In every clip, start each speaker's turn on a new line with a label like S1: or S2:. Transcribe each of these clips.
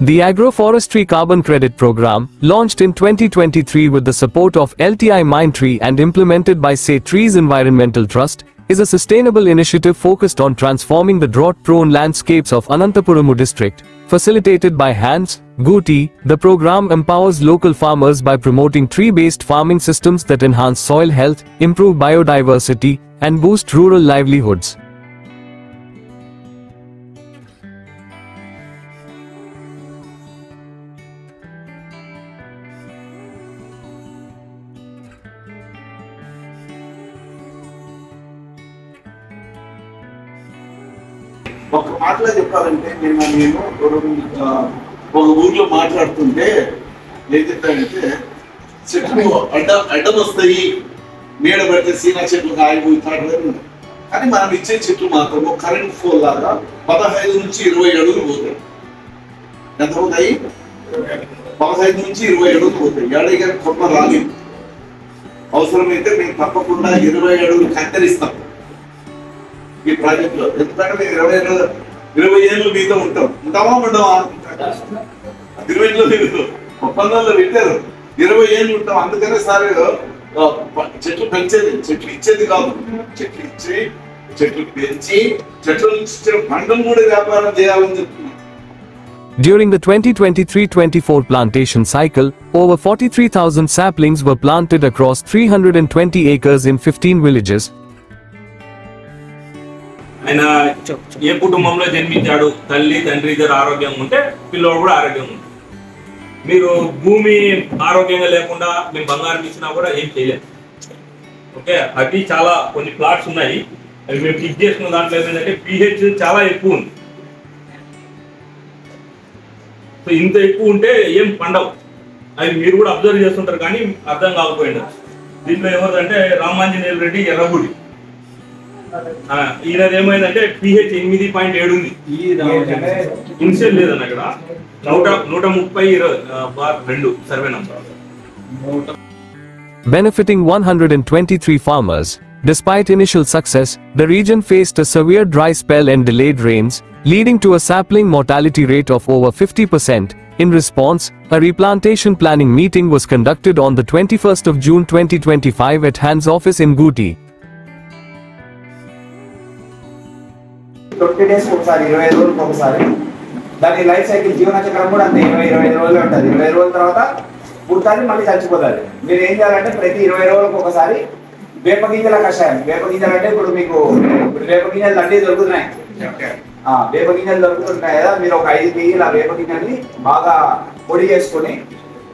S1: The Agroforestry Carbon Credit Program, launched in 2023 with the support of LTI Mindtree and implemented by Say Trees Environmental Trust, is a sustainable initiative focused on transforming the drought-prone landscapes of Anantapuramu district. Facilitated by Hans Guti, the program empowers local farmers by promoting tree-based farming systems that enhance soil health, improve biodiversity, and boost rural livelihoods.
S2: ఒక మాటలో చెప్పాలంటే నేను ఒక ఊర్లో మాట్లాడుతుంటే ఏదంటే చెట్లు అడ్డం వస్తాయి, నీడ పెడితే సీనా చెట్లు ఆగిపోతాడు. కానీ మనం ఇచ్చే చెట్లు మాత్రము కరెంట్ ఫోల్ లాగా 15 నుంచి 20 అడుగులు పోతాయి. ఎంత పోతాయి? 15 నుంచి 20 అడుగులు పోతాయి. ఏడైనా కొత్త రాలేదు. అవసరమైతే మేము తప్పకుండా 20 అడుగులు కత్తిరిస్తాం ఈ ప్రాజెక్ట్ లో. ఎందుకంటే మేము 20 ఏళ్ళు మీతో ఉంటామా ఉండవా? 20 ఒప్పందంలో పెట్టారు 20 ఏళ్ళు ఉంటాం. అందుకనే సార్ చెట్లు పెంచేది, చెట్లు ఇచ్చేది కాదు, చెట్లు ఇచ్చి చెట్లు పెంచి చెట్ల నుంచి పంటను కూడా వ్యాపారం చేయాలని చెప్తున్నాం.
S1: During the 2023-24 plantation cycle, over 43,000 saplings were planted across 320 acres in 15 villages.
S3: ఆయన ఏ కుటుంబంలో జన్మించాడు, తల్లి తండ్రి ఇద్దరు ఆరోగ్యంగా ఉంటే పిల్లోడు కూడా ఆరోగ్యంగా ఉంటుంది. మీరు భూమి ఆరోగ్యంగా లేకుండా మేము బంగారం ఇచ్చినా కూడా ఏం చేయలేము. ఓకే, అవి చాలా కొన్ని ప్లాట్స్ ఉన్నాయి, అవి మేము క్లిక్ చేసుకున్న దాంట్లో ఏంటంటే pH చాలా ఎక్కువ ఉంది. సో ఇంత ఎక్కువ ఉంటే ఏం పండవు. అవి మీరు కూడా అబ్జర్వ్ చేస్తుంటారు కానీ అర్థం కాకపోయింది. దీంట్లో ఎవరిదంటే రామాంజనేయులు రెడ్డి ఎర్రగుడి, ఈయనది ఏమైందంటే pH 8.7 ఉంది. ఇన్షియల్ లేదన్న అక్కడ 130/2 survey number.
S1: Benefiting 123 farmers. Despite initial success, the region faced a severe dry spell and delayed rains, leading to a sapling mortality rate of over 50%. In response, a replantation planning meeting was conducted on the 21st of June 2025 at Hans office in Guti.
S4: 20 days ఒకసారి 25 రోజులకు ఒకసారి దాని life cycle జీవన చక్రం కూడా అంతే 20 రోజులు ఉంటుంది. 20 రోజుల తర్వాత పుడుతుంది, మళ్ళీ చచ్చిపోతుంది. మీరు ఏం చేయాలంటే ప్రతి 20 రోజులకు ఒకసారి వేప గింజల కషాయం, వేప గింజలు అంటే ఇప్పుడు మీకు వేప గింజలు అన్నీ దొరుకుతున్నాయి, వేప గింజలు దొరుకుతుంటాయి కదా, మీరు ఒక 5 కేజీల వేప గింజల్ని బాగా పొడి చేసుకొని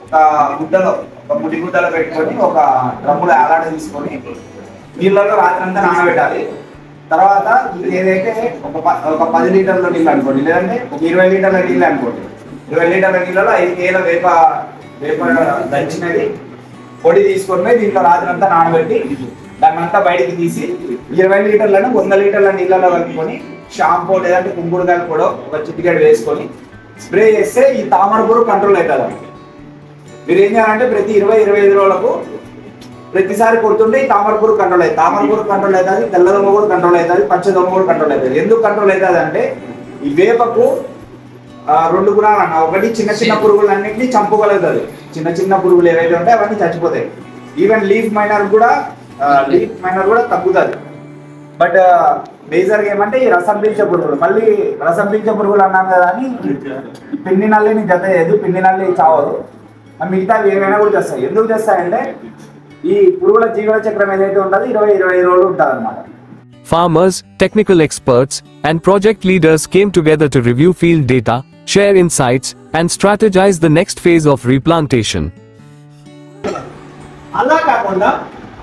S4: ఒక గుడ్డలో, ఒక ముడి గుడ్డలో పెట్టుకొని ఒక డ్రమ్ములో ఆలాడ తీసుకొని నీళ్ళలో రాత్రంతా నానబెట్టాలి. తర్వాత ఏదైతే ఒక 10 లీటర్ల నీళ్ళు అనుకోండి, లేదంటే ఒక 20 లీటర్ల నీళ్ళు అనుకోండి. 20 లీటర్ల నీళ్ళలో 5 కేజీల వేప దంచినది పొడి తీసుకొని దీంట్లో రాత్రంతా నానబెట్టి దాన్ని అంతా బయటికి తీసి 20 లీటర్లను 100 లీటర్ల నీళ్ళలో కలుపుకొని షాంపూ లేదంటే కుంకుడుకాయలు కూడా ఒక చిటికెడు వేసుకొని స్ప్రే చేస్తే ఈ తామర పురుగు కంట్రోల్ అవుతుంది. మీరు ఏం చేయాలంటే ప్రతి 20-25 రోజులకు ప్రతిసారి కొడుతుంటే ఈ తామర పురుగు కంట్రోల్ అవుతుంది. తామర పురుగు కంట్రోల్ అవుతుంది, తెల్లదొమ్మ కూడా కంట్రోల్ అవుతుంది, పచ్చదొమ్మ కూడా కంట్రోల్ అవుతుంది. ఎందుకు కంట్రోల్ అవుతుంది అంటే ఈ వేపకు 2 గుణాలు అన్న. ఒకటి చిన్న చిన్న పురుగులన్నింటినీ చంపుగలుగుతుంది. చిన్న చిన్న పురుగులు ఏవైతే ఉంటాయి అవన్నీ చచ్చిపోతాయి. ఈవెన్ లీఫ్ మైనర్ కూడా తగ్గుతుంది. బట్ మేజర్గా ఏమంటే ఈ రసం పీల్చే పురుగులు, మళ్ళీ రసం పీల్చే పురుగులు అన్నాం కదా అని పిండి నల్లిని జత చేయదు, పిండి నల్లి చావదు, మిగతా ఏమైనా కూడా చేస్తాయి. ఎందుకు చేస్తాయంటే ఈ పురుగుల జీవన చక్రం ఏదైతే ఉంటుందో 20-25 రోజులు ఉంటుంది అన్నమాట.
S1: Farmers, technical experts, and project leaders came together to review field data, share insights, and strategize the next phase of replantation.
S5: అలా కాకుండా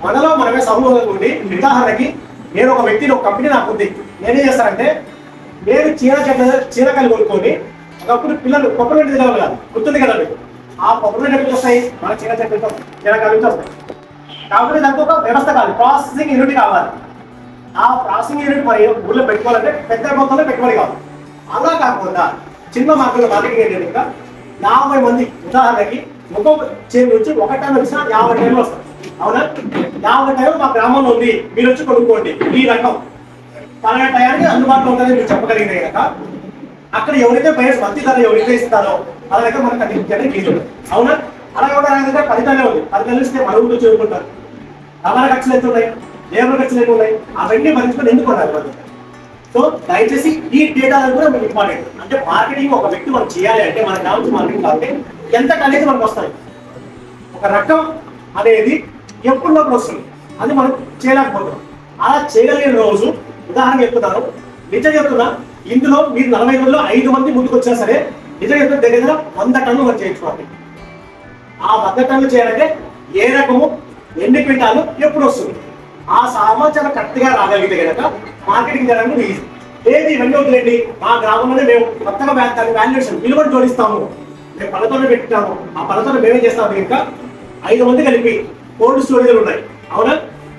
S5: మనలో మనమే సమూహంగా ఉండి, ఉదాహరణకి నేను ఒక వ్యక్తిని, ఒక కంపెనీ నాకు ఉంది, నేనేం చేస్తానంటే నేను చీరకాయలు కొనుక్కొని ఒకప్పుడు పిల్లలు కొబ్బరి తినవాలి కాదు, గుర్తుంది కదా మీకు, ఆ కొబ్బరి ఎక్కడికి వస్తాయి, మన చీరకాయలు వస్తాయి. కాబట్టి దానికి ఒక వ్యవస్థ కావాలి, ప్రాసెసింగ్ యూనిట్ కావాలి. ఆ ప్రాసెసింగ్ యూనిట్ మరి ఊళ్ళో పెట్టుకోవాలంటే పెద్ద మొత్తంలో పెట్టుబడి కావాలి. అలా కాకుండా చిన్న మార్కెట్లో మార్కెటింగ్ ఏంటంటే ఇంకా 50 మంది, ఉదాహరణకి ఒక్కొక్క చీర నుంచి 1 టన్ వచ్చినా 50 టన్నులు వస్తాయి. అవునా? 50 టన్నులు మా గ్రామంలో ఉంది, మీరు వచ్చి కొనుక్కోండి, ఈ రకం పలానా టయానికి అందుబాటులో ఉంటుందని మీరు చెప్పగలిగితే కనుక అక్కడ ఎవరైతే బయట మంచి ధర ఎవరైతే ఇస్తారో అలా అయితే మనకు కనిపించడానికి ఈజీ ఉంటుంది. అవునా? అలాగే కూడా ఏంటంటే 10 టన్నులే ఉంది, 10 టన్నులు ఇస్తే మన ఊళ్ళో చేరుకుంటారు. రవాణా ఖర్చులు ఎంత ఉన్నాయి, లేబర్ ఖర్చులు ఎంత ఉన్నాయి, అవన్నీ భరించుకొని ఎందుకు ఉండాలి మనం? సో దయచేసి ఈ డేటా కూడా మనకి ఇంపార్టెంట్. అంటే మార్కెటింగ్ ఒక వ్యక్తి మనం చేయాలి అంటే మన గ్రామం మార్కెటింగ్ కాబట్టి ఎంత అనేది మనకు వస్తాయి. ఒక రకం అనేది ఎప్పుడులోకి వస్తుంది, అది మనం చేయలేకపోతున్నాం. అలా చేయగలిగిన రోజు ఉదాహరణ చెప్తున్నాను, నిజం చెప్తున్నా, ఇందులో మీరు 40 మందిలో 5 మంది ముందుకు వచ్చినా సరే నిజం చెప్తున్నా దగ్గర 100 టన్నులు మనం చేయించుకోవాలి. ఆ 100 టన్నులు చేయాలంటే ఏ రకము, ఎన్ని క్వింటాలు, ఎప్పుడు వస్తుంది, ఆ సమాచారం కరెక్ట్గా రాగలిగితే కనుక మార్కెటింగ్ చేయడానికి ఈజీ. ఏది ఇవన్నీ వదిలేండి, మా గ్రామంలోనే మేము కొత్తగా దాని వాల్యుయేషన్ విలువను జోడిస్తాము, మేము పళ్ళతోనే పెట్టాము, ఆ పళ్ళతోనే మేమే చేస్తాము. ఇంకా 5 మంది కలిపి కోల్డ్ స్టోరేజ్లు ఉన్నాయి. అవునా?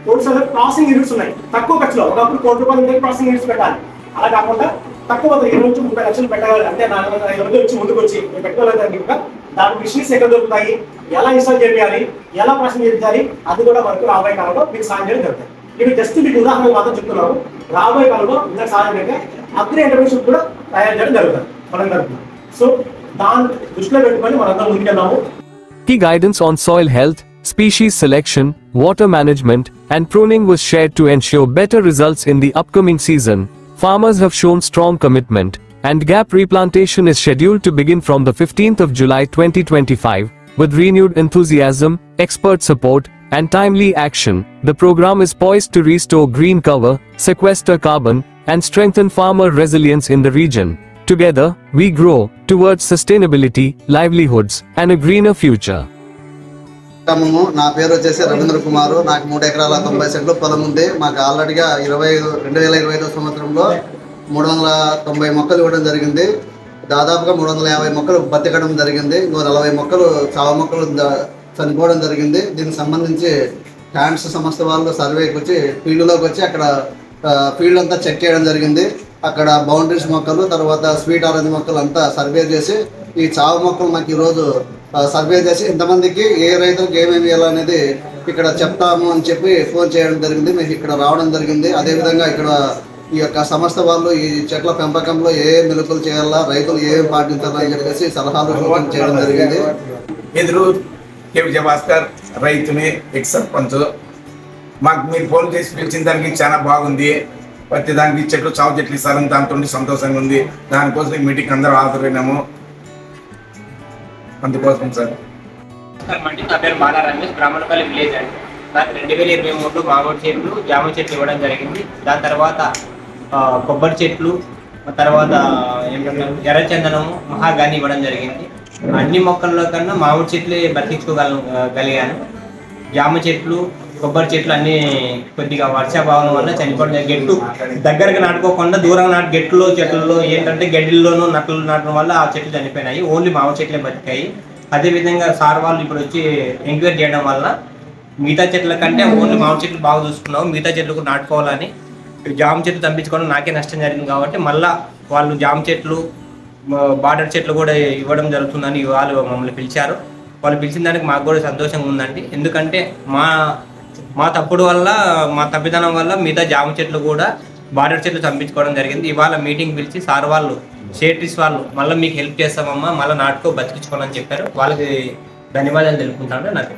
S5: కోల్డ్ స్టోరేజ్ ప్రాసెసింగ్ యూనిట్స్ ఉన్నాయి. తక్కువ ఖర్చులో ఒకప్పుడు ₹1,00,00,000 ప్రాసెసింగ్ యూనిట్స్ పెట్టాలి. అలా కాకుండా తక్కువ 20 నుంచి 30 లక్షలు పెట్టాలి. అంటే 400-500 మంది వచ్చి ముందుకు వచ్చి మేము పెట్టుకోలేదు. ఇంకా దాని మిషన్స్ ఎక్కడ దొరుకుతాయి, ఎలా ఇన్స్టాల్ చేయాలి, ఎలా ప్రాసెసింగ్ చేయాలి, అది కూడా మనకు రాబోయే కాలంలో మీకు సాయం చేయడం జరుగుతుంది. ఇవి జస్ట్ మీకు ఉదాహరణ మాత్రం చెప్తున్నాము. రాబోయే కాలంలో ఇంకా సాయం చేస్తే అగ్రి ఎంటర్ప్రైన్షిప్ కూడా తయారు చేయడం జరుగుతుంది మనం జరుగుతుంది. సో దాన్ని దృష్టిలో పెట్టుకొని మనందరం ముందుకెళ్దాము.
S1: Key guidance on soil health, species selection, water management, and pruning was shared to ensure better results in the upcoming season. Farmers have shown strong commitment, and gap replantation is scheduled to begin from the 15th of July 2025. With renewed enthusiasm, expert support, and timely action, the program is poised to restore green cover, sequester carbon, and strengthen farmer resilience in the region. Together, we grow towards sustainability, livelihoods, and a greener future.
S6: నా పేరు వచ్చేసి రవీంద్ర కుమారు. నాకు 3 ఎకరాల 90 సెంట్లు పొలం ఉంది. మాకు ఆల్రెడీగా 2025 సంవత్సరంలో 390 మొక్కలు ఇవ్వడం జరిగింది. దాదాపుగా 350 మొక్కలు బతికడం జరిగింది. ఇంకో 40 మొక్కలు చావ మొక్కలు చనిపోవడం జరిగింది. దీనికి సంబంధించి హ్యాండ్స్ సంస్థ వాళ్ళు సర్వేకి వచ్చి ఫీల్డ్లోకి వచ్చి అక్కడ ఫీల్డ్ అంతా చెక్ చేయడం జరిగింది. అక్కడ బౌండరీస్ మొక్కలు, తర్వాత స్వీట్ ఆరెంజ్ మొక్కలు అంతా సర్వే చేసి ఈ చావు మొక్కలు మాకు ఈరోజు సర్వే చేసి ఇంతమందికి ఏ రైతులకు ఏమేమి వేయాలనేది ఇక్కడ చెప్తాము అని చెప్పి ఫోన్ చేయడం జరిగింది. మీకు ఇక్కడ రావడం జరిగింది. అదేవిధంగా ఇక్కడ ఈ యొక్క సంస్థ వాళ్ళు ఈ చెట్ల పెంపకంలో ఏ మెలకువలు చేయాలా, రైతులు ఏం పాటించాలని చెప్పేసి సలహాలు చేయడం జరిగింది.
S7: ఎదురు కే విజయభాస్కర్, రైతుని, ఎక్స్ సర్పంచ్. మాకు మీరు ఫోన్ చేసి పిలిచిన దానికి చాలా బాగుంది. ప్రతి దానికి చెట్లు చావు చెట్లు ఇస్తారని దాంతో సంతోషంగా ఉంది. దానికోసం ఈ మీటింగ్ అందరూ హాజరైనాము. అందుకోసం సార్.
S8: నా పేరు బాలా రమేష్, బ్రాహ్మణపల్లి విలేజ్ అండి. నాకు 2023 మామిడి చెట్లు, జామ చెట్లు ఇవ్వడం జరిగింది. దాని తర్వాత కొబ్బరి చెట్లు, తర్వాత ఏంటంటే ఎర్రచందనము, మహాగాని ఇవ్వడం జరిగింది. అన్ని మొక్కల్లో కన్నా మామిడి చెట్లే బతికించుకోగలిగాను. జామ చెట్లు, కొబ్బరి చెట్లు అన్ని కొద్దిగా వర్షాభావం వల్ల చనిపోవడం, గెట్టు దగ్గరగా నాటుకోకుండా దూరంగా గెట్టులో చెట్లలో ఏంటంటే గడ్డిల్లోనూ నట్లు నాటడం వల్ల ఆ చెట్లు చనిపోయినాయి. ఓన్లీ మామిడి చెట్లే బతికాయి. అదేవిధంగా సార్ వాళ్ళు ఇప్పుడు వచ్చి ఎంక్వైరీ చేయడం వల్ల మిగతా చెట్ల కంటే ఓన్లీ మామిడి చెట్లు బాగా చూసుకున్నావు, మిగతా చెట్లు కూడా నాటుకోవాలని, జామ చెట్లు తప్పించుకోవడం నాకే నష్టం జరిగింది కాబట్టి మళ్ళీ వాళ్ళు జామ చెట్లు, బార్డర్ చెట్లు కూడా ఇవ్వడం జరుగుతుందని వాళ్ళు మమ్మల్ని పిలిచారు. వాళ్ళు పిలిచిన దానికి మాకు కూడా సంతోషంగా ఉందండి. ఎందుకంటే మా తప్పుడు వల్ల, మా తప్పిదనం వల్ల మిగతా జామ చెట్లు కూడా బార్డర్ చెట్లు చంపించుకోవడం జరిగింది. ఇవాళ మీటింగ్ పిలిచి సార్ వాళ్ళు, షేట్రీస్ వాళ్ళు మళ్ళీ మీకు హెల్ప్ చేస్తామమ్మా, మళ్ళీ నాటుకో బతికించుకోవాలని చెప్పారు. వాళ్ళకి ధన్యవాదాలు తెలుపుకుంటాను. నాకు